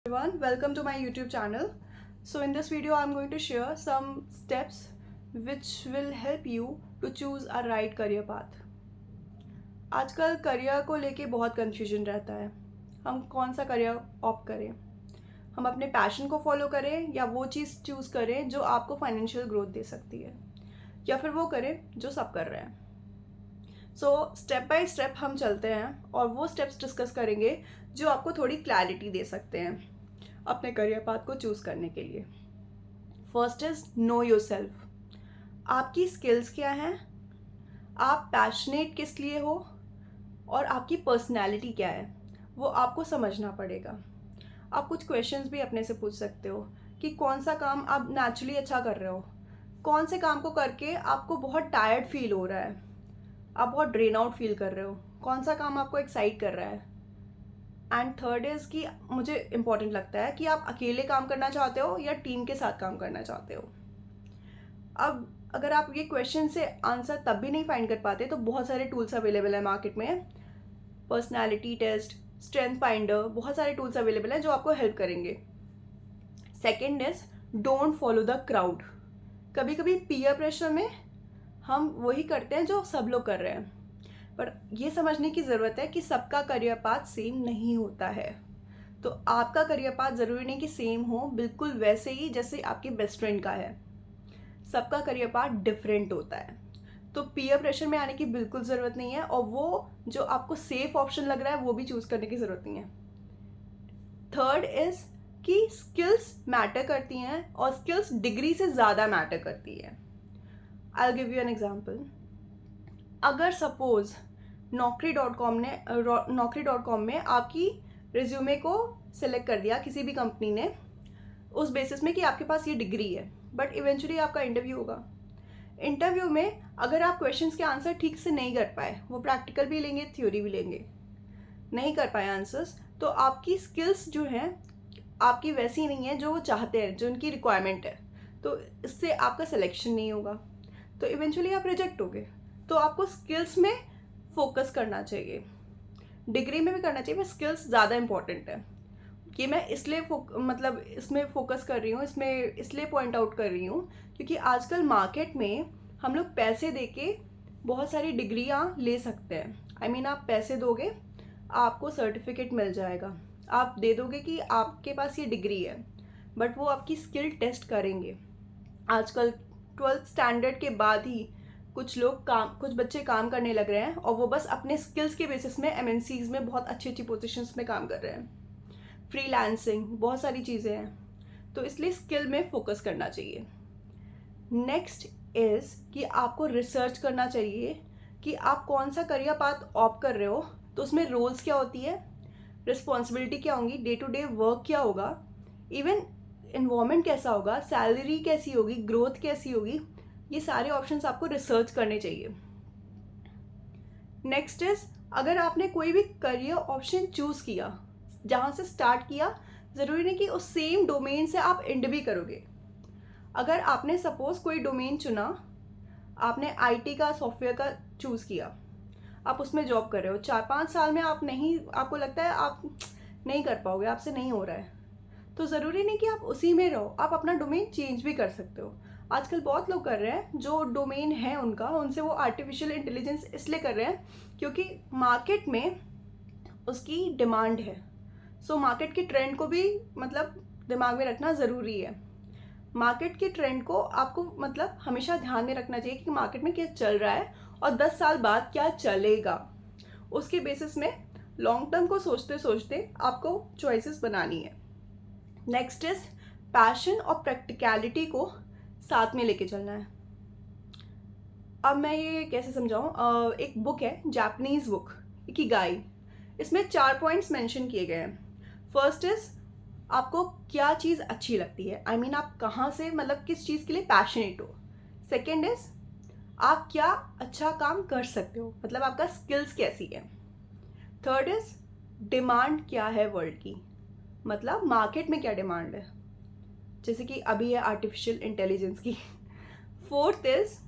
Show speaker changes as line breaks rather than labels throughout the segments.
Everyone, welcome to my YouTube channel. So in this video I'm going to share some steps which will help you to choose a right career path. आजकल career को लेके बहुत confusion रहता है। हम कौन सा career opt करें, हम अपने पैशन को फॉलो करें या वो चीज़ चूज़ करें जो आपको फाइनेंशियल ग्रोथ दे सकती है, या फिर वो करें जो सब कर रहे हैं। सो स्टेप बाय स्टेप हम चलते हैं और वो स्टेप्स डिस्कस करेंगे जो आपको थोड़ी क्लैरिटी दे सकते हैं अपने करियर पाथ को चूज़ करने के लिए। First is know your self. आपकी स्किल्स क्या हैं, आप पैशनेट किस लिए हो और आपकी पर्सनैलिटी क्या है, वो आपको समझना पड़ेगा। आप कुछ क्वेश्चंस भी अपने से पूछ सकते हो कि कौन सा काम आप नेचुरली अच्छा कर रहे हो, कौन से काम को करके आपको बहुत टायर्ड फील हो रहा है, आप बहुत ड्रेन आउट फील कर रहे हो, कौन सा काम आपको एक्साइट कर रहा है। एंड थर्ड इज़ कि मुझे इम्पॉर्टेंट लगता है कि आप अकेले काम करना चाहते हो या टीम के साथ काम करना चाहते हो। अब अगर आप ये क्वेश्चन से आंसर तब भी नहीं फाइंड कर पाते तो बहुत सारे टूल्स अवेलेबल हैं मार्केट में। पर्सनालिटी टेस्ट, स्ट्रेंथ फाइंडर, बहुत सारे टूल्स अवेलेबल हैं जो आपको हेल्प करेंगे। Second is don't follow the crowd. कभी कभी पीयर प्रेशर में हम वही करते हैं जो सब लोग कर रहे हैं, पर यह समझने की ज़रूरत है कि सबका करियर पाथ सेम नहीं होता है। तो आपका करियर पाथ ज़रूरी नहीं कि सेम हो, बिल्कुल वैसे ही जैसे आपके बेस्ट फ्रेंड का है। सबका करियर पाथ डिफरेंट होता है, तो पीयर प्रेशर में आने की बिल्कुल ज़रूरत नहीं है और वो जो आपको सेफ ऑप्शन लग रहा है वो भी चूज़ करने की ज़रूरत नहीं है। थर्ड इज़ कि स्किल्स मैटर करती हैं और स्किल्स डिग्री से ज़्यादा मैटर करती है। I will give you an example. अगर सपोज नौकरी.com में आपकी रिज्यूमे को सिलेक्ट कर दिया किसी भी कंपनी ने उस बेसिस में कि आपके पास ये डिग्री है, बट इवेंचुअली आपका इंटरव्यू होगा। इंटरव्यू में अगर आप क्वेश्चंस के आंसर ठीक से नहीं कर पाए, वो प्रैक्टिकल भी लेंगे, थ्योरी भी लेंगे, नहीं कर पाए आंसर्स, तो आपकी स्किल्स जो हैं आपकी वैसी नहीं है जो वो चाहते हैं, जो उनकी रिक्वायरमेंट है, तो इससे आपका सिलेक्शन नहीं होगा, तो इवेंचुअली आप रिजेक्ट होगे। तो आपको स्किल्स में फोकस करना चाहिए, डिग्री में भी करना चाहिए, पर स्किल्स ज़्यादा इंपॉर्टेंट है। कि मैं इसलिए मतलब इसमें फोकस कर रही हूँ, इसमें इसलिए पॉइंट आउट कर रही हूँ क्योंकि आजकल मार्केट में हम लोग पैसे देके बहुत सारी डिग्रियाँ ले सकते हैं। आई मीन आप पैसे दोगे, आपको सर्टिफिकेट मिल जाएगा, आप दे दोगे कि आपके पास ये डिग्री है, बट वो आपकी स्किल टेस्ट करेंगे। आजकल 12th स्टैंडर्ड के बाद ही कुछ बच्चे काम करने लग रहे हैं और वो बस अपने स्किल्स के बेसिस में एमएनसीज में बहुत अच्छी अच्छी पोजीशंस में काम कर रहे हैं। फ्रीलांसिंग, बहुत सारी चीज़ें हैं, तो इसलिए स्किल में फोकस करना चाहिए। नेक्स्ट इज़ कि आपको रिसर्च करना चाहिए कि आप कौन सा करियर पाथ ऑप्ट कर रहे हो, तो उसमें रोल्स क्या होती है, रिस्पॉन्सिबिलिटी क्या होंगी, डे टू डे वर्क क्या होगा, इवन इन्वायरमेंट कैसा होगा, सैलरी कैसी होगी, ग्रोथ कैसी होगी, ये सारे ऑप्शंस आपको रिसर्च करने चाहिए। नेक्स्ट इज अगर आपने कोई भी करियर ऑप्शन चूज़ किया, जहाँ से स्टार्ट किया, ज़रूरी नहीं कि उस सेम डोमेन से आप एंड भी करोगे। अगर आपने सपोज कोई डोमेन चुना, आपने आईटी का, सॉफ्टवेयर का चूज़ किया, आप उसमें जॉब कर रहे हो, 4-5 साल में आपको लगता है आप नहीं कर पाओगे, आपसे नहीं हो रहा है, तो ज़रूरी नहीं कि आप उसी में रहो, आप अपना डोमेन चेंज भी कर सकते हो। आजकल बहुत लोग कर रहे हैं, जो डोमेन है उनका, उनसे वो आर्टिफिशियल इंटेलिजेंस इसलिए कर रहे हैं क्योंकि मार्केट में उसकी डिमांड है। सो मार्केट के ट्रेंड को भी मतलब दिमाग में रखना ज़रूरी है। मार्केट के ट्रेंड को आपको मतलब हमेशा ध्यान में रखना चाहिए कि मार्केट में क्या चल रहा है और 10 साल बाद क्या चलेगा। उसके बेसिस में लॉन्ग टर्म को सोचते सोचते आपको चॉइसेस बनानी है। नेक्स्ट इज पैशन और प्रैक्टिकलिटी को साथ में लेके चलना है। अब मैं ये कैसे समझाऊं, एक बुक है, जापानीज बुक, इकिगाई, इसमें 4 पॉइंट्स मेंशन किए गए हैं। फर्स्ट इज आपको क्या चीज़ अच्छी लगती है, आई मीन आप कहाँ से मतलब किस चीज़ के लिए पैशनेट हो। सेकेंड इज आप क्या अच्छा काम कर सकते हो, मतलब आपका स्किल्स कैसी है। थर्ड इज डिमांड क्या है वर्ल्ड की, मतलब मार्केट में क्या डिमांड है, जैसे कि अभी है आर्टिफिशियल इंटेलिजेंस की। फोर्थ इज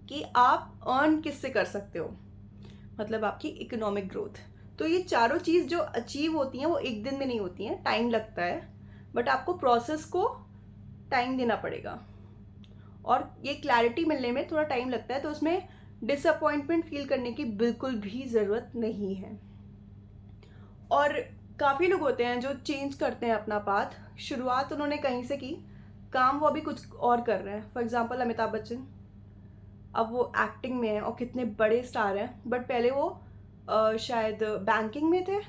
कि आप अर्न किससे कर सकते हो, मतलब आपकी इकोनॉमिक ग्रोथ। तो ये चारों चीज़ जो अचीव होती हैं वो एक दिन में नहीं होती हैं, टाइम लगता है, बट आपको प्रोसेस को टाइम देना पड़ेगा और ये क्लैरिटी मिलने में थोड़ा टाइम लगता है, तो उसमें डिसअपॉइंटमेंट फील करने की बिल्कुल भी ज़रूरत नहीं है। और काफ़ी लोग होते हैं जो चेंज करते हैं अपना पाथ, शुरुआत उन्होंने कहीं से की, काम वो अभी कुछ और कर रहे हैं। फॉर एग्जांपल अमिताभ बच्चन, अब वो एक्टिंग में हैं और कितने बड़े स्टार हैं, बट पहले वो शायद बैंकिंग में थे।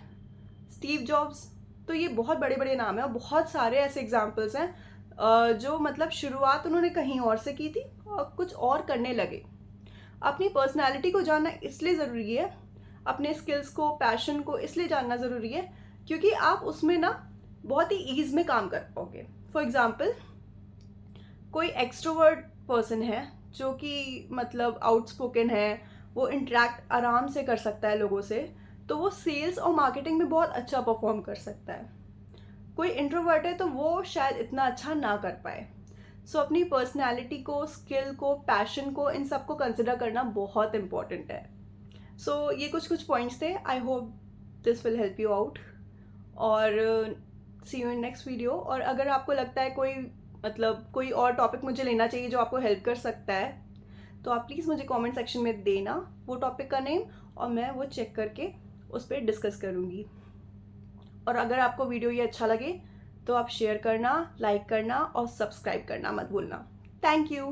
स्टीव जॉब्स, तो ये बहुत बड़े बड़े नाम हैं और बहुत सारे ऐसे एग्जाम्पल्स हैं जो मतलब शुरुआत उन्होंने कहीं और से की थी और कुछ और करने लगे। अपनी पर्सनैलिटी को जानना इसलिए ज़रूरी है, अपने स्किल्स को, पैशन को इसलिए जानना ज़रूरी है क्योंकि आप उसमें ना बहुत ही ईज में काम कर पाओगे। फॉर एग्ज़ाम्पल, कोई एक्सट्रोवर्ट पर्सन है जो कि मतलब आउटस्पोकन है, वो इंटरेक्ट आराम से कर सकता है लोगों से, तो वो सेल्स और मार्केटिंग में बहुत अच्छा परफॉर्म कर सकता है। कोई इंट्रोवर्ट है तो वो शायद इतना अच्छा ना कर पाए। सो अपनी पर्सनैलिटी को, स्किल को, पैशन को, इन सबको कंसिडर करना बहुत इंपॉर्टेंट है। सो ये कुछ पॉइंट्स थे। I hope this will help you out और सी यू इन नेक्स्ट वीडियो। और अगर आपको लगता है कोई और टॉपिक मुझे लेना चाहिए जो आपको हेल्प कर सकता है, तो आप प्लीज़ मुझे कमेंट सेक्शन में देना वो टॉपिक का नेम और मैं वो चेक करके उस पर डिस्कस करूँगी। और अगर आपको वीडियो ये अच्छा लगे तो आप शेयर करना, लाइक करना और सब्सक्राइब करना मत भूलना। Thank you.